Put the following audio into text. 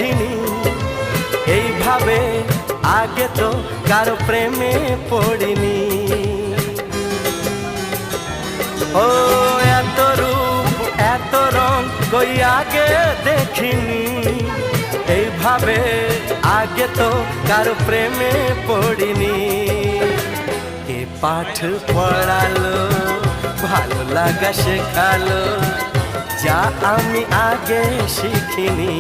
দেখিনি, এইভাবে আগে তো কারো প্রেমে পড়িনি। ও এত রূপ এত রং কই আগে দেখিনি, এইভাবে আগে তো কারো প্রেমে পড়িনি। কে পাঠ পড়ালো, ভালো লাগা শেখালো, যা আমি আগে শিখিনি।